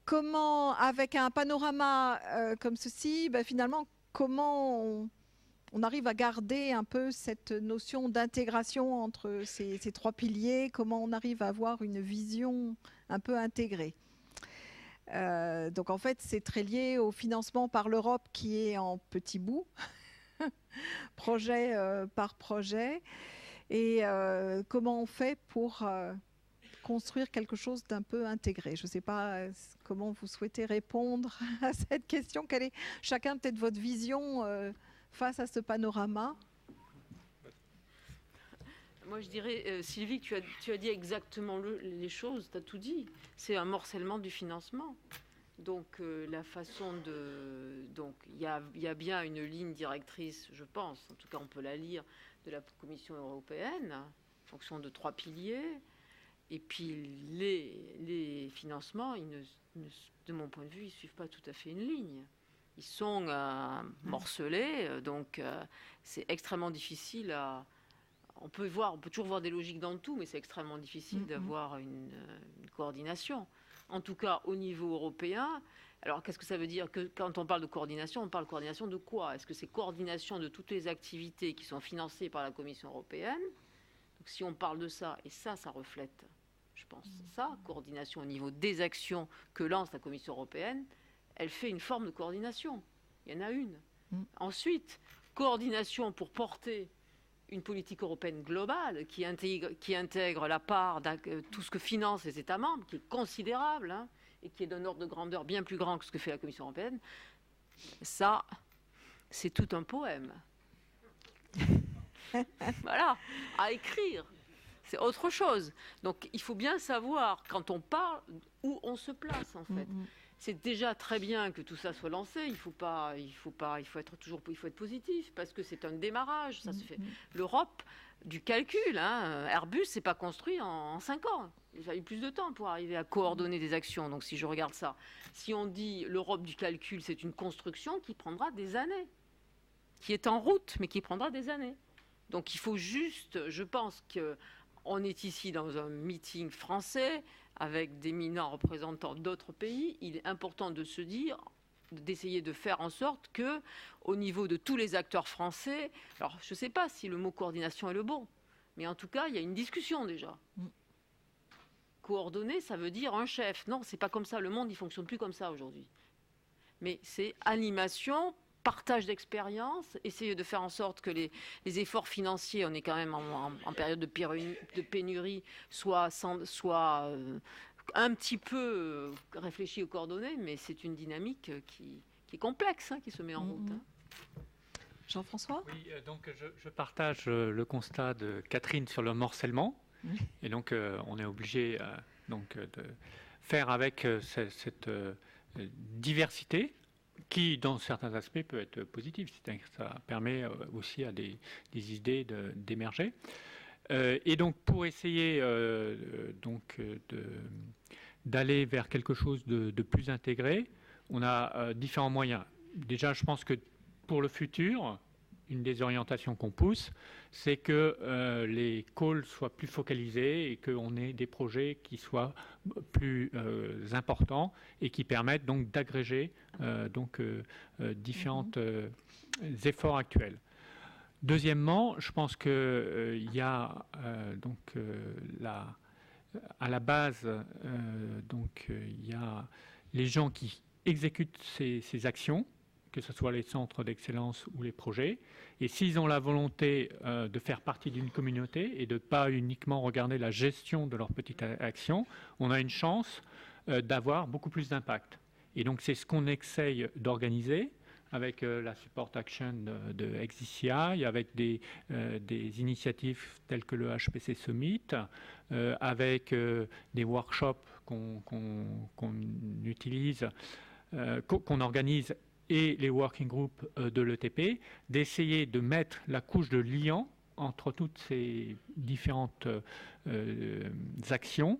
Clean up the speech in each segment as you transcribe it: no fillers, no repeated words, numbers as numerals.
comment, avec un panorama comme ceci, finalement, comment on arrive à garder un peu cette notion d'intégration entre ces trois piliers, comment on arrive à avoir une vision un peu intégrée. Donc en fait, c'est très lié au financement par l'Europe qui est en petits bouts, projet par projet, et comment on fait pour construire quelque chose d'un peu intégré. Je ne sais pas comment vous souhaitez répondre à cette question. Quelle est chacun peut-être votre vision face à ce panorama? Moi, je dirais, Sylvie, tu as dit exactement les choses, tu as tout dit. C'est un morcellement du financement. Donc, la façon de... Donc, il y a bien une ligne directrice, je pense, en tout cas, on peut la lire, de la Commission européenne, en fonction de 3 piliers. Et puis, les financements, de mon point de vue, ils ne suivent pas tout à fait une ligne. Ils sont morcelés, donc c'est extrêmement difficile à... On peut toujours voir des logiques dans tout, mais c'est extrêmement difficile d'avoir une coordination. En tout cas, au niveau européen. Alors, qu'est-ce que ça veut dire que quand on parle de coordination, on parle de coordination de quoi? Est-ce que c'est coordination de toutes les activités qui sont financées par la Commission européenne? Donc, si on parle de ça, et ça reflète, je pense, ça, coordination au niveau des actions que lance la Commission européenne, elle fait une forme de coordination. Il y en a une. Ensuite, coordination pour porter une politique européenne globale qui intègre la part de tout ce que financent les États membres, qui est considérable, hein, et qui est d'un ordre de grandeur bien plus grand que ce que fait la Commission européenne, ça, c'est tout un poème. Voilà, à écrire. C'est autre chose. Donc, il faut bien savoir, quand on parle, où on se place, en fait. C'est déjà très bien que tout ça soit lancé. Il faut être positif parce que c'est un démarrage. Ça se fait. L'Europe du calcul, hein, Airbus, c'est pas construit en 5 ans. Il a fallu plus de temps pour arriver à coordonner des actions. Donc, si je regarde ça, si on dit l'Europe du calcul, c'est une construction qui prendra des années, qui est en route, mais qui prendra des années. Donc, il faut juste, je pense que on est ici dans un meeting français avec d'éminents représentants d'autres pays. Il est important de se dire, d'essayer de faire en sorte que, au niveau de tous les acteurs français, alors je ne sais pas si le mot coordination est le bon, mais en tout cas, il y a une discussion déjà. Coordonner, ça veut dire un chef. Non, c'est pas comme ça. Le monde, il fonctionne plus comme ça aujourd'hui. Mais c'est animation, partage d'expérience, essayer de faire en sorte que les efforts financiers, on est quand même en période de pénurie, soient un petit peu réfléchis ou coordonnés, mais c'est une dynamique qui est complexe, hein, qui se met en route. Hein. Jean-François? Oui, donc je partage le constat de Catherine sur le morcellement. Et donc on est obligé de faire avec cette diversité qui, dans certains aspects, peut être positive. C'est-à-dire que ça permet aussi à des idées d'émerger. Et donc, pour essayer d'aller vers quelque chose de plus intégré, on a différents moyens. Déjà, je pense que pour le futur, une des orientations qu'on pousse, c'est que les calls soient plus focalisés et qu'on ait des projets qui soient plus importants et qui permettent donc d'agréger différents efforts actuels. Deuxièmement, je pense qu'il y a à la base, il y a les gens qui exécutent ces actions, que ce soit les centres d'excellence ou les projets. Et s'ils ont la volonté de faire partie d'une communauté et de ne pas uniquement regarder la gestion de leur petite action, on a une chance d'avoir beaucoup plus d'impact. Et donc c'est ce qu'on essaye d'organiser avec la Support Action de XDCI, avec des initiatives telles que le HPC Summit, avec des workshops qu'on utilise, qu'on organise, et les working groups de l'ETP, d'essayer de mettre la couche de liant entre toutes ces différentes actions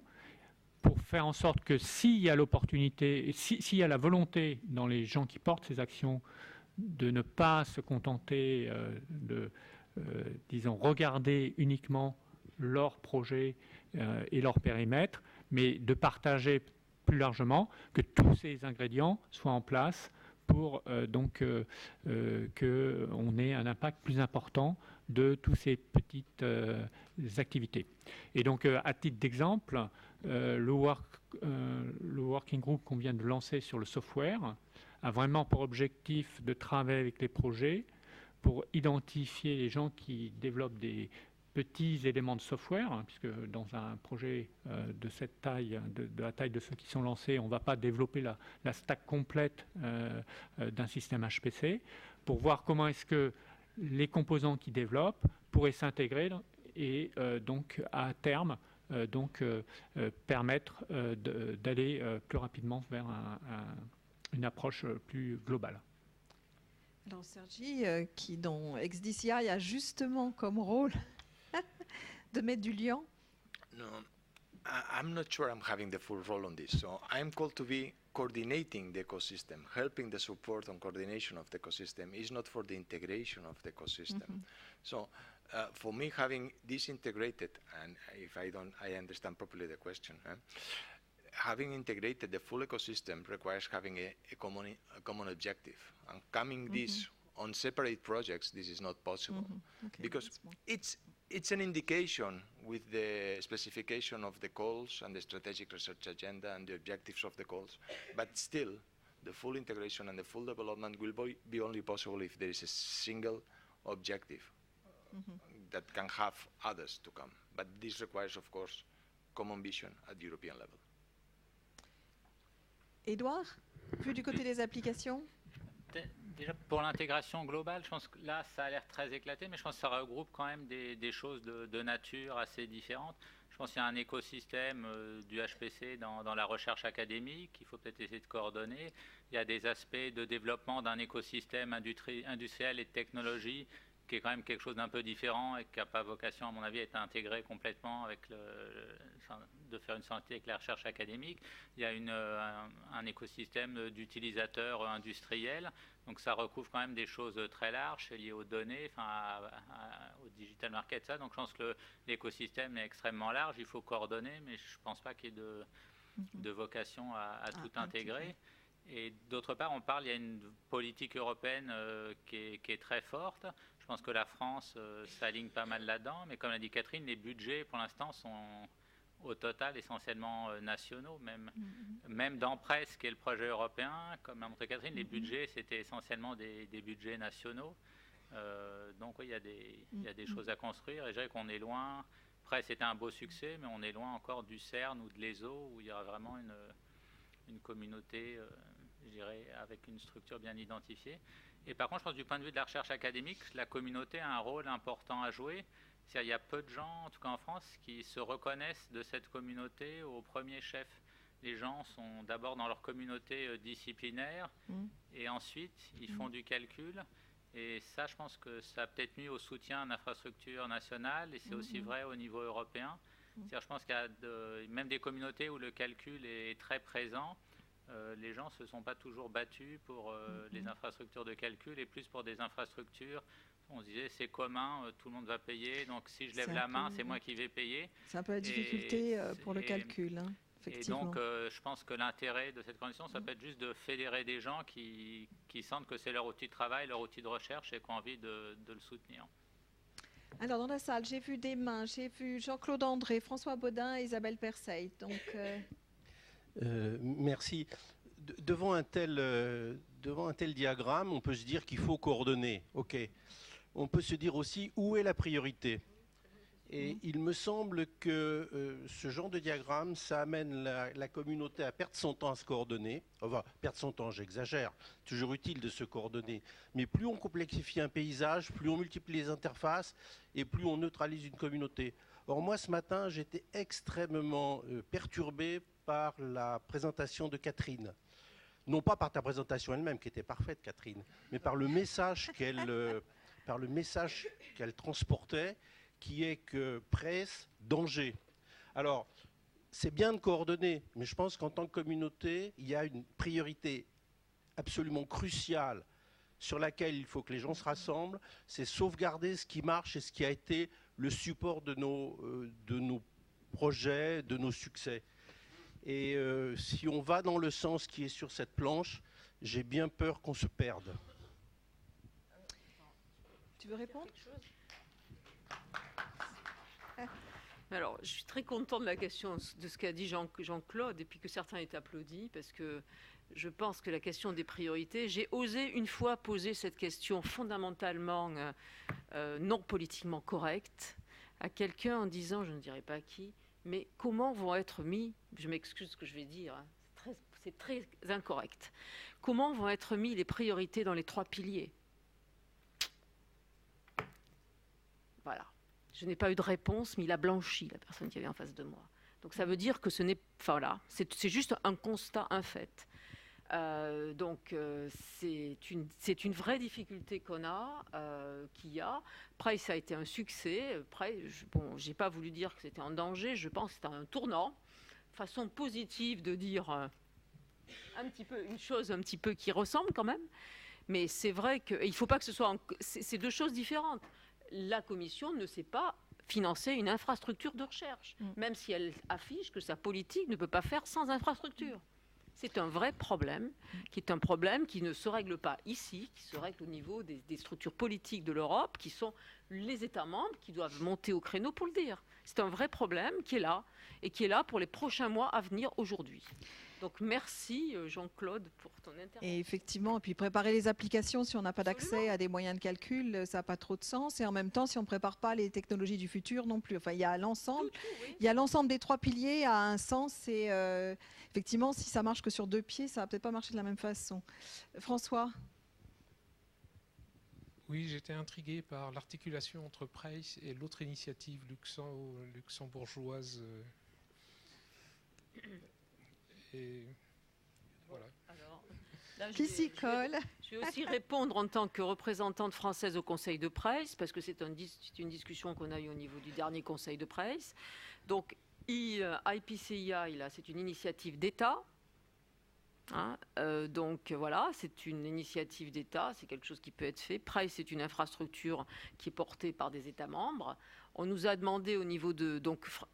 pour faire en sorte que s'il y a l'opportunité, s'il y a la volonté dans les gens qui portent ces actions de ne pas se contenter de, regarder uniquement leurs projets et leur périmètre, mais de partager plus largement, que tous ces ingrédients soient en place pour qu'on ait un impact plus important de toutes ces petites activités. Et donc, à titre d'exemple, le working group qu'on vient de lancer sur le software a vraiment pour objectif de travailler avec les projets pour identifier les gens qui développent des petits éléments de software, hein, puisque dans un projet de cette taille, de la taille de ceux qui sont lancés, on ne va pas développer la stack complète d'un système HPC, pour voir comment est-ce que les composants qui développent pourraient s'intégrer et donc à terme permettre d'aller plus rapidement vers une approche plus globale. Alors Sergi, qui dans XDCI a justement comme rôle de mettre du lien. No, I'm not sure I'm having the full role on this. So I'm called to be coordinating the ecosystem, helping the support on coordination of the ecosystem is not for the integration of the ecosystem. So for me, having this integrated, and if I understand properly the question, having integrated the full ecosystem requires having a common objective. And coming this on separate projects, this is not possible Okay, because it's an indication with the specification of the goals and the strategic research agenda and the objectives of the goals, but still the full integration and the full development will be only possible if there is a single objective that can have others to come. But this requires, of course, common vision at European level. Édouard, plus du côté des applications? Déjà, pour l'intégration globale, je pense que là, ça a l'air très éclaté, mais je pense que ça regroupe quand même des choses de nature assez différentes. Je pense qu'il y a un écosystème du HPC dans la recherche académique qu'il faut peut-être essayer de coordonner. Il y a des aspects de développement d'un écosystème industriel et de technologie qui est quand même quelque chose d'un peu différent et qui n'a pas vocation, à mon avis, à être intégré complètement avec de faire une synergie avec la recherche académique. Il y a un écosystème d'utilisateurs industriels, donc ça recouvre quand même des choses très larges liées aux données, au digital market, ça. Donc je pense que l'écosystème est extrêmement large, il faut coordonner, mais je ne pense pas qu'il y ait de vocation à tout intégrer. Et d'autre part, il y a une politique européenne qui est très forte. Je pense que la France s'aligne pas mal là-dedans, mais comme l'a dit Catherine, les budgets pour l'instant sont au total essentiellement nationaux, même dans PRESS, qui est le projet européen, comme l'a montré Catherine, les budgets c'était essentiellement des budgets nationaux. Donc oui, il y a des choses à construire, et je dirais qu'on est loin. PRESS était un beau succès, mais on est loin encore du CERN ou de l'ESO, où il y aura vraiment une communauté, je dirais, avec une structure bien identifiée. Et par contre, je pense du point de vue de la recherche académique, la communauté a un rôle important à jouer. Il y a peu de gens, en tout cas en France, qui se reconnaissent de cette communauté au premier chef. Les gens sont d'abord dans leur communauté disciplinaire et ensuite ils font du calcul. Et ça, je pense que ça a peut-être nuit au soutien d'infrastructures nationales, et c'est aussi vrai au niveau européen. Je pense qu'il y a même des communautés où le calcul est très présent. Les gens ne se sont pas toujours battus pour les infrastructures de calcul, et plus pour des infrastructures. On se disait c'est commun, tout le monde va payer, donc si je lève la main, c'est moi qui vais payer. C'est un peu la difficulté pour le calcul, hein, effectivement. Et donc je pense que l'intérêt de cette condition, ça peut être juste de fédérer des gens qui sentent que c'est leur outil de travail, leur outil de recherche, et qui ont envie de le soutenir. Alors dans la salle, j'ai vu des mains, j'ai vu Jean-Claude André, François Baudin et Isabelle Perseille. Donc, merci. Devant un tel diagramme, on peut se dire qu'il faut coordonner. OK. On peut se dire aussi où est la priorité. Et il me semble que ce genre de diagramme, ça amène la communauté à perdre son temps à se coordonner. Enfin, perdre son temps, j'exagère. Toujours utile de se coordonner. Mais plus on complexifie un paysage, plus on multiplie les interfaces et plus on neutralise une communauté. Or, moi, ce matin, j'étais extrêmement perturbé par la présentation de Catherine. Non pas par ta présentation elle-même, qui était parfaite, Catherine, mais par le message qu'elle transportait, qui est que presse, danger. Alors, c'est bien de coordonner, mais je pense qu'en tant que communauté, il y a une priorité absolument cruciale sur laquelle il faut que les gens se rassemblent, c'est sauvegarder ce qui marche et ce qui a été le support de nos projets, de nos succès. Et si on va dans le sens qui est sur cette planche, j'ai bien peur qu'on se perde. Tu veux répondre? Alors, je suis très content de la question, de ce qu'a dit Jean-Claude, et puis que certains aient applaudi, parce que je pense que la question des priorités, j'ai osé une fois poser cette question fondamentalement non politiquement correcte à quelqu'un en disant, je ne dirai pas qui, mais comment vont être mis, je m'excuse ce que je vais dire, hein, c'est très incorrect, comment vont être mis les priorités dans les 3 piliers? Voilà. Je n'ai pas eu de réponse, mais il a blanchi, la personne qui avait en face de moi. Donc ça veut dire que ce n'est... Enfin voilà, c'est juste un constat, un fait. C'est une vraie difficulté qu'on a, qu'il y a. Price a été un succès. Bon, j'ai pas voulu dire que c'était en danger. Je pense que c'était un tournant. Façon positive de dire un petit peu, une chose un petit peu qui ressemble quand même. Mais c'est vrai qu'il ne faut pas que ce soit... C'est 2 choses différentes. La Commission ne sait pas financer une infrastructure de recherche, même si elle affiche que sa politique ne peut pas faire sans infrastructure. C'est un vrai problème, qui est un problème qui ne se règle pas ici, qui se règle au niveau des structures politiques de l'Europe, qui sont les États membres qui doivent monter au créneau pour le dire. C'est un vrai problème qui est là, et qui est là pour les prochains mois à venir aujourd'hui. Donc merci Jean-Claude pour ton intervention. Et effectivement, et puis préparer les applications si on n'a pas d'accès à des moyens de calcul, ça n'a pas trop de sens. Et en même temps, si on ne prépare pas les technologies du futur non plus. Enfin, il y a l'ensemble. Oui. Il y a l'ensemble des 3 piliers à un sens. Et effectivement, si ça marche que sur 2 pieds, ça va peut-être pas marcher de la même façon. François? Oui, j'étais intrigué par l'articulation entre Price et l'autre initiative luxembourgeoise. Et voilà. Alors, là, Qui s'y colle? Je vais aussi répondre en tant que représentante française au Conseil de Price, parce que c'est une discussion qu'on a eue au niveau du dernier Conseil de Price. Donc, IPCEI, c'est une initiative d'État. Hein, donc voilà, c'est une initiative d'État, c'est quelque chose qui peut être fait. Price, c'est une infrastructure qui est portée par des États membres. On nous a demandé au niveau de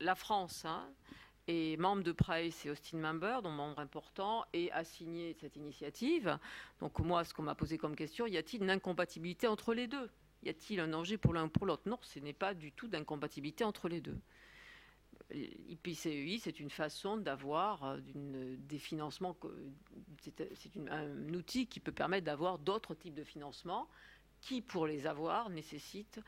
la France, hein, est membre de Price et Austin Member, donc membre important, et a signé cette initiative. Donc moi, ce qu'on m'a posé comme question, y a-t-il une incompatibilité entre les deux? Y a-t-il un danger pour l'un ou pour l'autre? Non, ce n'est pas du tout d'incompatibilité entre les deux. IPCEI, c'est une façon d'avoir des financements, c'est un outil qui peut permettre d'avoir d'autres types de financements qui, pour les avoir, nécessitent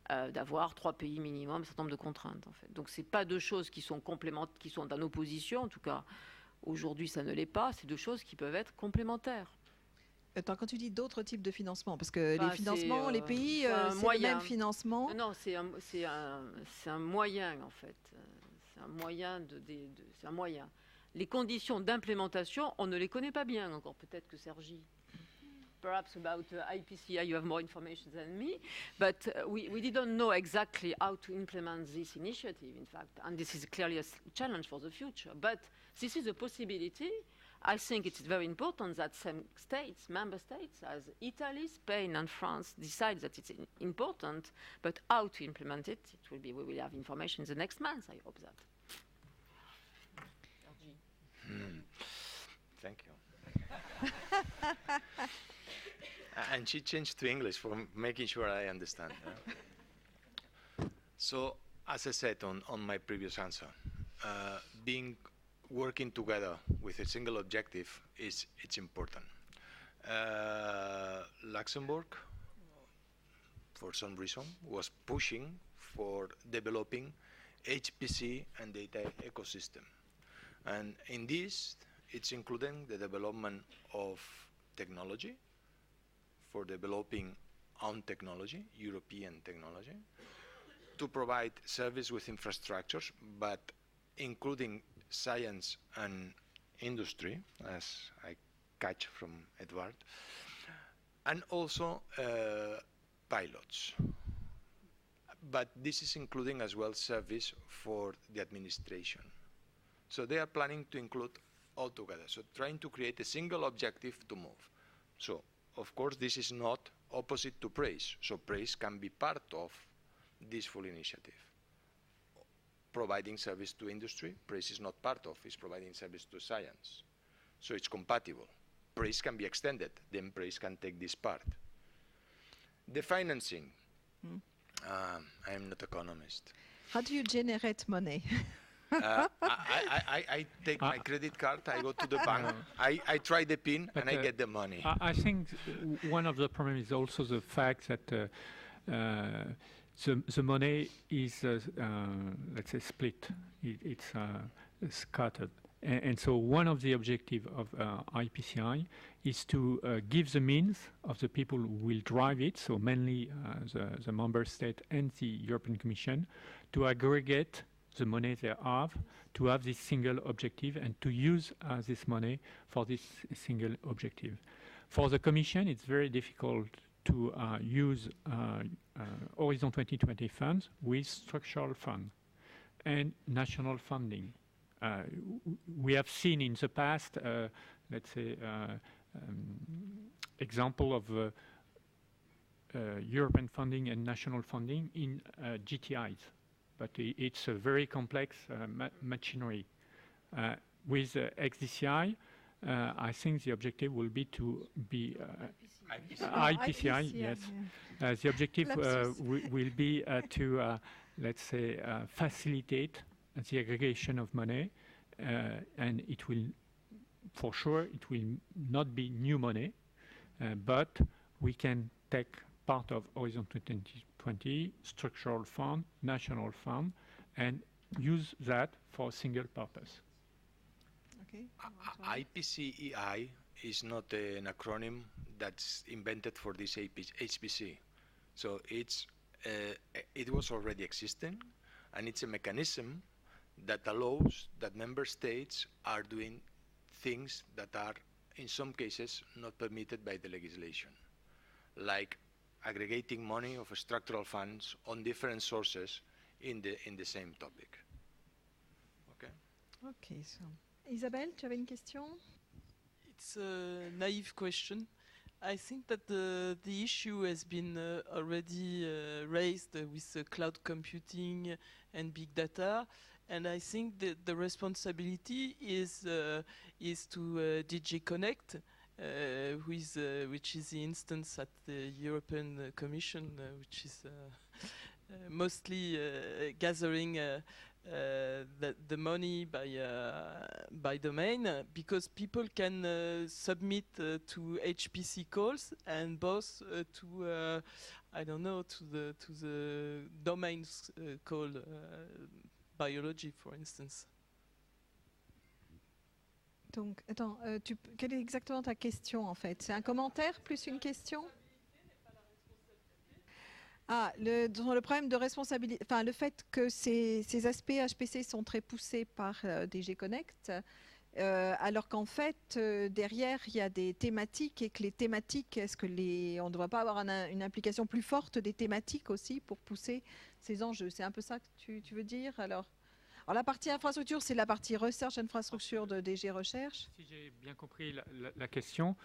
d'avoir 3 pays minimum, un certain nombre de contraintes. En fait. Donc, ce n'est pas 2 choses qui sont complémentaires, qui sont en opposition. En tout cas, aujourd'hui, ça ne l'est pas. C'est 2 choses qui peuvent être complémentaires. Attends, quand tu dis d'autres types de financements, parce que les financements, les pays, c'est le même financement. Non, c'est un moyen, en fait. C'est un moyen c'est un moyen. Les conditions d'implémentation, on ne les connaît pas bien encore. Peut-être que Sergi, perhaps about IPCEI, you have more information than me, but we didn't know exactly how to implement this initiative, in fact, and this is clearly a challenge for the future. But this is a possibility. I think it's very important that some states, member states, as Italy, Spain, and France, decide that it's important. But how to implement it, we will have information the next month. I hope that. Thank you. And she changed to English for making sure I understand. So, as I said on my previous answer, working together with a single objective it's important. Luxembourg, for some reason, was pushing for developing HPC and data ecosystem. And in this, it's including the development of technology, for developing own technology, European technology, to provide service with infrastructures, but including science and industry, as I catch from Edward, and also pilots. But this is including as well service for the administration. So they are planning to include all together. So trying to create a single objective to move. So of course this is not opposite to PRAISE. So PRAISE can be part of this full initiative. providing service to industry. Praise is not part of, it's providing service to science. So it's compatible. Praise can be extended, then praise can take this part. The financing, I am not economist. How do you generate money? I take my credit card, I go to the bank, I try the PIN, and I get the money. I think one of the problems is also the fact that the money is, let's say, split. It's scattered. And so one of the objectives of IPCI is to give the means of the people who will drive it, so mainly the member state and the European Commission, to aggregate the money they have this single objective and to use this money for this single objective. For the Commission, it's very difficult to use Horizon 2020 funds with structural fund and national funding. We have seen in the past, let's say, example of European funding and national funding in GTIs, but it's a very complex machinery. With XDCI, I think the objective will be to be IPCI, yes. Yeah. The objective will be to, let's say, facilitate the aggregation of money, and it will, for sure, it will not be new money, but we can take part of Horizon 2020, structural fund, national fund, and use that for a single purpose. Okay. IPCEI is not an acronym that's invented for this HPC. So it's, it was already existing, and it's a mechanism that allows that member states are doing things that are, in some cases, not permitted by the legislation, like aggregating money of structural funds on different sources in the same topic. Okay. Okay. So, Isabelle, tu avais une question? It's a naive question. I think that the issue has been already raised with cloud computing and big data, and I think that the responsibility is to DG Connect, which is the instance at the European Commission, which is mostly gathering the money by domain, because people can submit to HPC calls and both to I don't know, to the domains called biology, for instance. Donc, attends, quelle est exactement ta question en fait? C'est un commentaire plus une question? Ah, le problème de responsabilité, enfin le fait que ces aspects HPC sont très poussés par DG Connect, alors qu'en fait derrière il y a des thématiques et que les thématiques, est-ce que on ne devrait pas avoir une implication plus forte des thématiques aussi pour pousser ces enjeux? C'est un peu ça que tu veux dire alors la partie infrastructure, c'est la partie recherche infrastructure de DG Recherche. Si j'ai bien compris la question,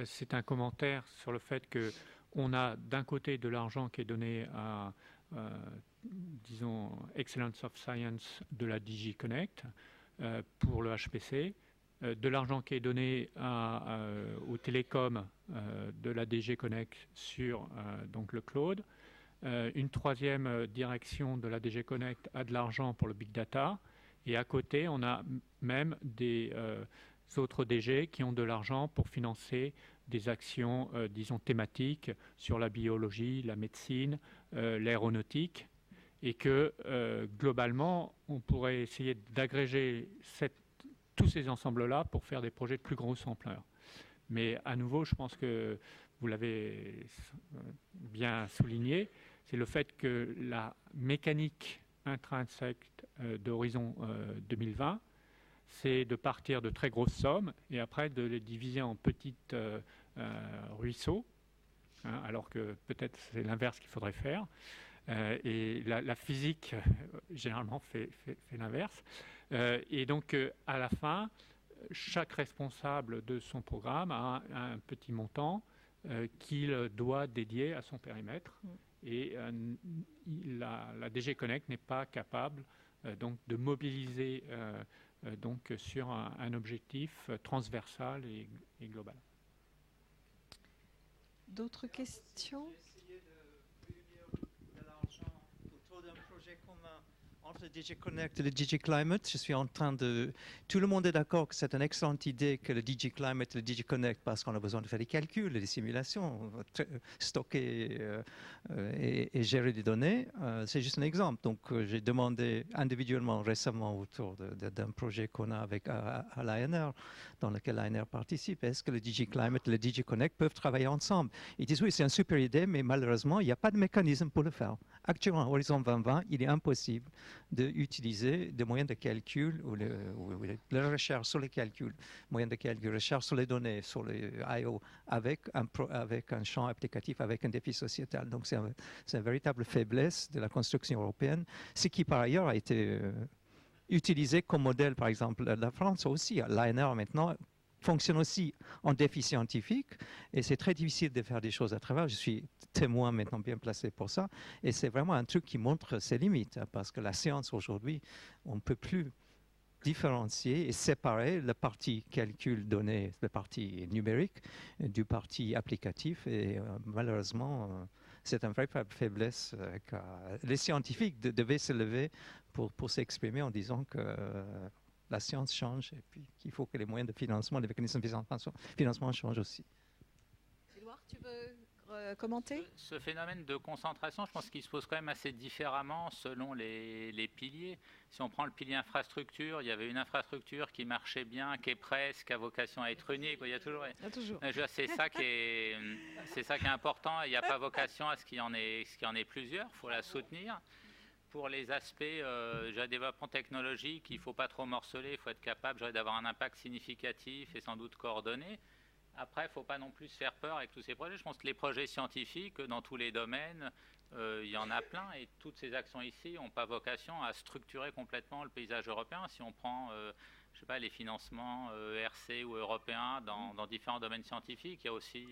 c'est un commentaire sur le fait que on a d'un côté de l'argent qui est donné à, disons, Excellence of Science de la DG Connect pour le HPC, de l'argent qui est donné aux télécoms de la DG Connect sur donc le cloud. Une troisième direction de la DG Connect a de l'argent pour le big data. Et à côté, on a même des autres DG qui ont de l'argent pour financer des actions, disons, thématiques sur la biologie, la médecine, l'aéronautique, et que globalement, on pourrait essayer d'agréger tous ces ensembles-là pour faire des projets de plus grosse ampleur. Mais à nouveau, je pense que vous l'avez bien souligné, c'est le fait que la mécanique intrinsèque d'Horizon 2020, c'est de partir de très grosses sommes et après de les diviser en petits ruisseaux, hein, alors que peut-être c'est l'inverse qu'il faudrait faire. Et la physique, généralement, fait l'inverse. Et donc, à la fin, chaque responsable de son programme a un petit montant qu'il doit dédier à son périmètre. Et la DG Connect n'est pas capable donc de mobiliser donc sur un objectif transversal et global. D'autres questions? J'ai essayé de réunir de l'argent autour d'un projet commun entre DigiConnect et le DigiClimate. Je suis en train de... Tout le monde est d'accord que c'est une excellente idée que le DigiClimate et le DigiConnect, parce qu'on a besoin de faire des calculs, des simulations, stocker et gérer des données. C'est juste un exemple. Donc, j'ai demandé individuellement récemment autour d'un projet qu'on a avec à l'ANR, dans lequel l'ANR participe. Est-ce que le DigiClimate et le DigiConnect peuvent travailler ensemble? Ils disent oui, c'est une super idée, mais malheureusement, il n'y a pas de mécanisme pour le faire. Actuellement, à Horizon 2020, il est impossible d'utiliser des moyens de calcul ou la recherche sur les calculs, moyens de calcul, recherche sur les données, sur les I/O, avec un champ applicatif, avec un défi sociétal. Donc, c'est une véritable faiblesse de la construction européenne, ce qui, par ailleurs, a été utilisé comme modèle, par exemple, la France aussi. L'ANR, maintenant, fonctionne aussi en défi scientifique et c'est très difficile de faire des choses à travers. Je suis témoin maintenant bien placé pour ça et c'est vraiment un truc qui montre ses limites parce que la science aujourd'hui, on ne peut plus différencier et séparer le parti calcul données, le parti numérique du parti applicatif et malheureusement c'est une vraie faiblesse. Les scientifiques devaient se lever pour s'exprimer en disant que la science change et puis qu'il faut que les moyens de financement, les mécanismes de financement changent aussi. Édouard, tu veux commenter? Ce phénomène de concentration, je pense qu'il se pose quand même assez différemment selon les piliers. Si on prend le pilier infrastructure, il y avait une infrastructure qui marchait bien, qui est presque, qui a vocation à être unique. Il y a toujours. C'est ça qui est important. Il n'y a pas vocation à ce qu'il y en ait plusieurs. Il faut la soutenir. Pour les aspects de développement technologique, il ne faut pas trop morceler, il faut être capable d'avoir un impact significatif et sans doute coordonné. Après, il ne faut pas non plus se faire peur avec tous ces projets. Je pense que les projets scientifiques, dans tous les domaines, il y en a plein et toutes ces actions ici n'ont pas vocation à structurer complètement le paysage européen. Si on prend je sais pas, les financements ERC ou européens dans différents domaines scientifiques, il y a aussi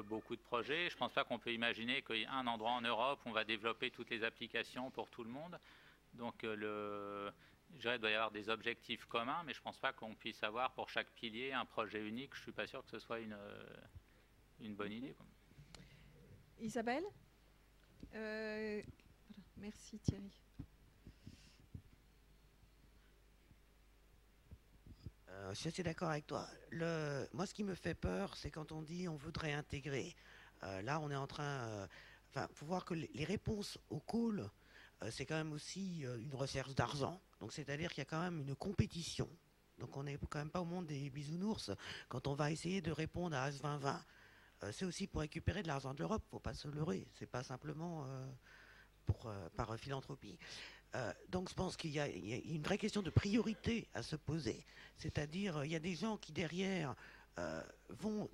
beaucoup de projets. Je ne pense pas qu'on peut imaginer qu'il y a un endroit en Europe où on va développer toutes les applications pour tout le monde. Donc, je dirais qu'il doit y avoir des objectifs communs, mais je ne pense pas qu'on puisse avoir pour chaque pilier un projet unique. Je ne suis pas sûr que ce soit une bonne idée, quoi. Isabelle, merci Thierry. Je suis assez d'accord avec toi. Moi, ce qui me fait peur, c'est quand on dit on voudrait intégrer. Là, on est en train... Il faut voir que les réponses au call, c'est quand même aussi une recherche d'argent. Donc, c'est-à-dire qu'il y a quand même une compétition. Donc, on n'est quand même pas au monde des bisounours. Quand on va essayer de répondre à H2020, c'est aussi pour récupérer de l'argent de l'Europe. Il ne faut pas se leurrer. Ce n'est pas simplement par philanthropie. Donc je pense qu'il y a une vraie question de priorité à se poser. C'est-à-dire, il y a des gens qui derrière vont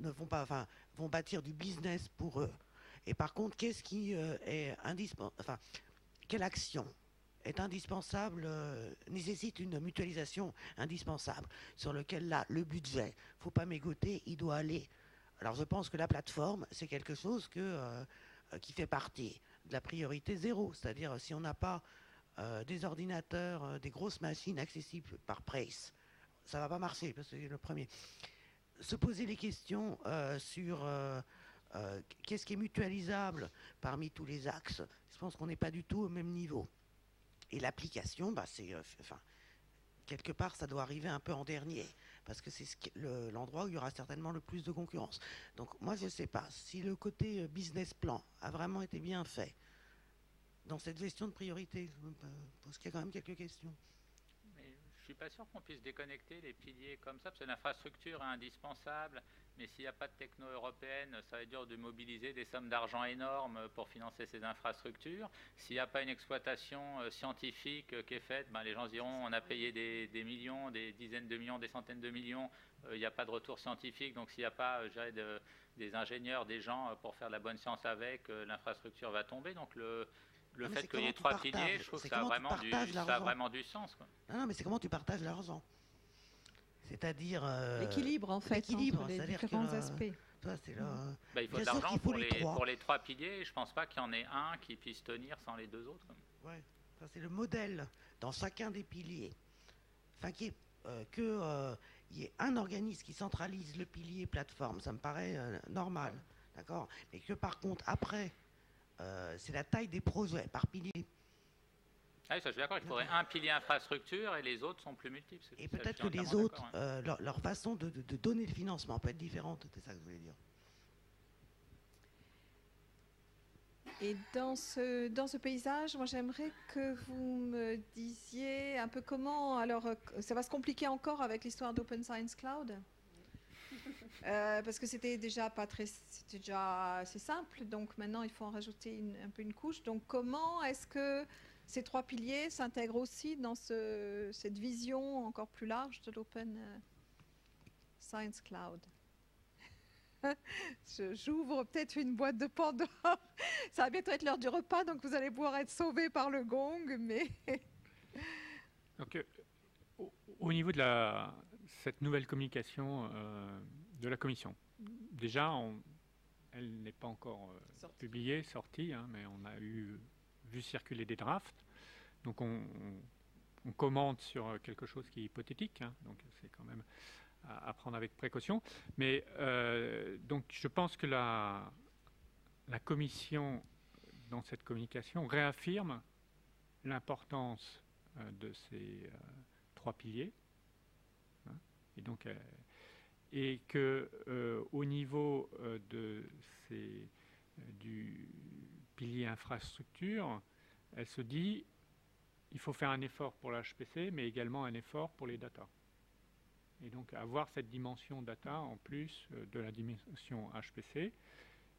bâtir du business pour eux. Et par contre, qu'est-ce qui est indispensable, quelle action est indispensable, nécessite une mutualisation indispensable, sur lequel là, le budget, il ne faut pas mégoter, il doit aller. Alors je pense que la plateforme, c'est quelque chose qui fait partie de la priorité zéro. C'est-à-dire, si on n'a pas des ordinateurs, des grosses machines accessibles par Price, ça ne va pas marcher, parce que c'est le premier. Se poser les questions sur qu'est-ce qui est mutualisable parmi tous les axes, je pense qu'on n'est pas du tout au même niveau. Et l'application, c'est, quelque part, ça doit arriver un peu en dernier, parce que c'est l'endroit où il y aura certainement le plus de concurrence. Donc moi, je ne sais pas si le côté business plan a vraiment été bien fait dans cette gestion de priorité. Je pense qu'il y a quand même quelques questions. Mais je ne suis pas sûr qu'on puisse déconnecter les piliers comme ça, parce que l'infrastructure est indispensable, mais s'il n'y a pas de techno européenne, ça va être dur de mobiliser des sommes d'argent énormes pour financer ces infrastructures. S'il n'y a pas une exploitation scientifique qui est faite, les gens se diront on a payé des millions, des dizaines de millions, des centaines de millions, il n'y a pas de retour scientifique, donc s'il n'y a pas des ingénieurs, des gens pour faire de la bonne science avec, l'infrastructure va tomber. Donc le fait qu'il y ait trois piliers, je trouve que ça a vraiment du sens, quoi. Non, mais c'est comment tu partages l'argent. C'est-à-dire... l'équilibre, en fait, entre les différents aspects. Toi, il faut de l'argent pour les trois piliers. Je ne pense pas qu'il y en ait un qui puisse tenir sans les deux autres. Ouais. ça c'est le modèle dans chacun des piliers, enfin qu'il y ait un organisme qui centralise le pilier plateforme, ça me paraît normal, d'accord, mais que par contre après c'est la taille des projets par pilier. Ah oui, ça je suis d'accord, il faudrait un pilier infrastructure et les autres sont plus multiples. Et peut-être que les autres, leur façon de donner le financement peut être différente, c'est ça que je voulais dire. Et dans ce paysage, moi j'aimerais que vous me disiez un peu comment, alors ça va se compliquer encore avec l'histoire d'Open Science Cloud, parce que c'était déjà assez simple, donc maintenant il faut en rajouter un peu une couche. Donc comment est-ce que ces trois piliers s'intègrent aussi dans cette vision encore plus large de l'Open Science Cloud? J'ouvre peut-être une boîte de Pandore. Ça va bientôt être l'heure du repas, donc vous allez pouvoir être sauvés par le gong. Mais donc, au niveau de cette nouvelle communication de la Commission, déjà, elle n'est pas encore publiée, sortie, hein, mais on a vu circuler des drafts. Donc on commente sur quelque chose qui est hypothétique, hein, donc c'est quand même à prendre avec précaution. Mais donc je pense que la Commission, dans cette communication, réaffirme l'importance de ces trois piliers. Hein, et que au niveau du pilier infrastructure, elle se dit il faut faire un effort pour l'HPC, mais également un effort pour les data. Et donc avoir cette dimension data en plus de la dimension HPC,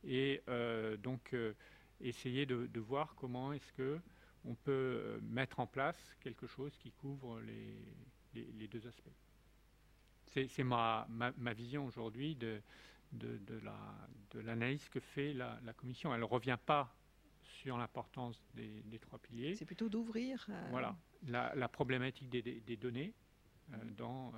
et donc essayer de voir comment est-ce que on peut mettre en place quelque chose qui couvre les deux aspects. C'est ma vision aujourd'hui de l'analyse que fait la Commission. Elle ne revient pas sur l'importance des trois piliers. C'est plutôt d'ouvrir. Voilà, la problématique des données dans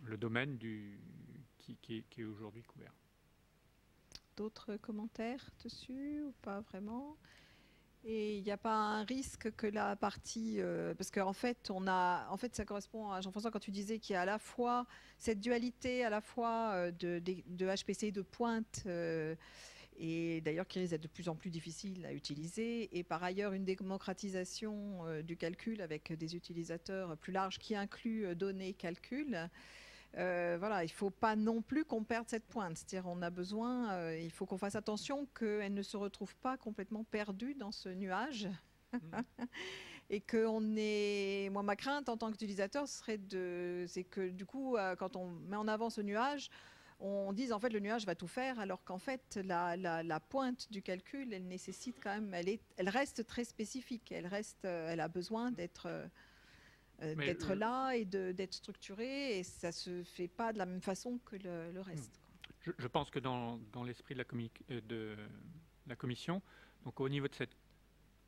le domaine qui est aujourd'hui couvert. D'autres commentaires dessus ou pas vraiment? Et il n'y a pas un risque que la partie, parce qu'en fait, ça correspond à Jean-François quand tu disais qu'il y a à la fois cette dualité, à la fois de HPC de pointe, et d'ailleurs qui risque d'être de plus en plus difficile à utiliser, et par ailleurs une démocratisation du calcul avec des utilisateurs plus larges qui incluent données, calcul. Voilà, il ne faut pas non plus qu'on perde cette pointe. C'est-à-dire on a besoin, il faut qu'on fasse attention qu'elle ne se retrouve pas complètement perdue dans ce nuage. Et moi ma crainte en tant qu'utilisateur c'est que du coup quand on met en avant ce nuage, on dise en fait le nuage va tout faire, alors qu'en fait la pointe du calcul, elle nécessite quand même, elle reste très spécifique, elle a besoin d'être là et d'être structurée, et ça se fait pas de la même façon que le reste. Je pense que dans l'esprit de la Commission, donc au niveau de cette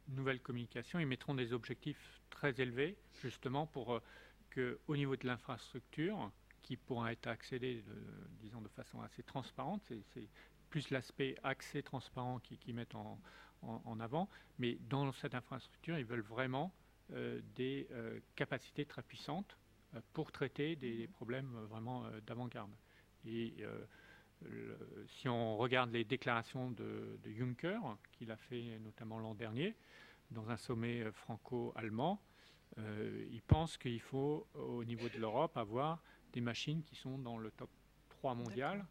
nouvelle communication, ils mettront des objectifs très élevés, justement pour que au niveau de l'infrastructure, qui pourra être accédé, disons, de façon assez transparente. C'est plus l'aspect accès transparent qui mettent en avant. Mais dans cette infrastructure, ils veulent vraiment des capacités très puissantes pour traiter des problèmes vraiment d'avant-garde. Et si on regarde les déclarations de Juncker, qu'il a fait notamment l'an dernier, dans un sommet franco-allemand, il pense qu'il faut, au niveau de l'Europe, avoir des machines qui sont dans le top 3 mondial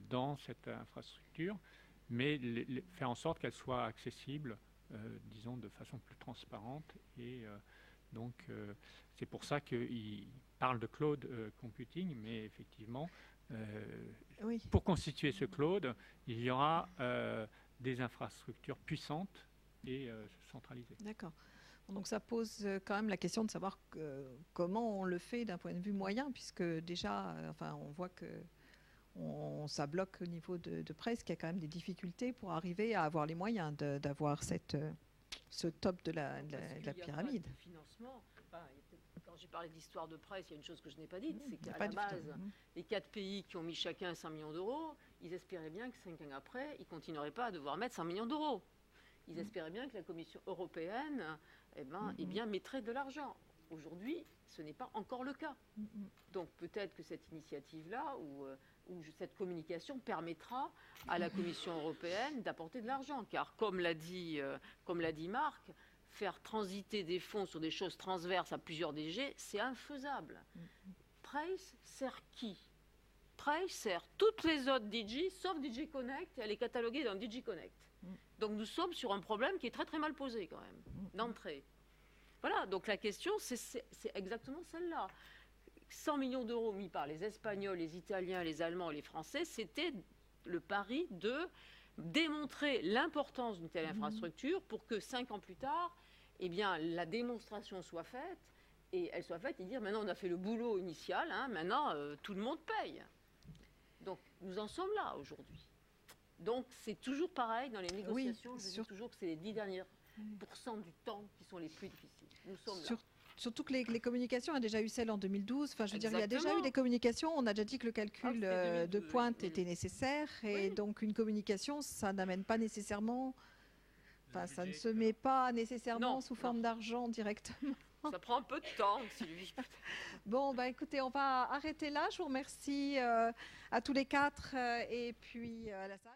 dans cette infrastructure, mais faire en sorte qu'elles soient accessibles, disons, de façon plus transparente. Et donc, c'est pour ça qu'il parle de cloud computing, mais effectivement, oui. Pour constituer ce cloud, il y aura des infrastructures puissantes et centralisées. D'accord. Donc ça pose quand même la question de savoir comment on le fait d'un point de vue moyen, puisque déjà, on voit que ça bloque au niveau de presse, qu'il y a quand même des difficultés pour arriver à avoir les moyens d'avoir ce top de la pyramide. Financement, quand j'ai parlé d'histoire de presse, il y a une chose que je n'ai pas dite, c'est qu'à pas la du base, tout. les 4 pays qui ont mis chacun 100 millions d'euros, ils espéraient bien que 5 ans après, ils ne continueraient pas à devoir mettre 100 millions d'euros. Ils espéraient bien que la Commission européenne mettrait de l'argent. Aujourd'hui, ce n'est pas encore le cas. Donc peut-être que cette initiative-là ou cette communication permettra à la Commission européenne d'apporter de l'argent. Car comme l'a dit Marc, faire transiter des fonds sur des choses transverses à plusieurs DG, c'est infaisable. Price sert qui? Price sert toutes les autres DG, sauf DG Connect, et elle est cataloguée dans DG Connect. Donc nous sommes sur un problème qui est très très mal posé quand même, d'entrée. Voilà, donc la question c'est exactement celle-là. 100 millions d'euros mis par les Espagnols, les Italiens, les Allemands et les Français, c'était le pari de démontrer l'importance d'une telle infrastructure pour que 5 ans plus tard, eh bien, la démonstration soit faite, et elle soit faite et dire maintenant on a fait le boulot initial, hein, maintenant tout le monde paye. Donc nous en sommes là aujourd'hui. Donc c'est toujours pareil dans les négociations, je dis toujours que c'est les 10 derniers % du temps qui sont les plus difficiles. Nous sommes là. Surtout que les communications, il y a déjà eu celle en 2012. Enfin, je veux dire, il y a déjà eu des communications. On a déjà dit que le calcul de pointe était nécessaire. Et donc, une communication, ça n'amène pas nécessairement... Enfin, ça ne se met pas nécessairement sous forme d'argent directement. Ça prend un peu de temps, Sylvie. Bon, bah, écoutez, on va arrêter là. Je vous remercie à tous les 4 et puis à la salle.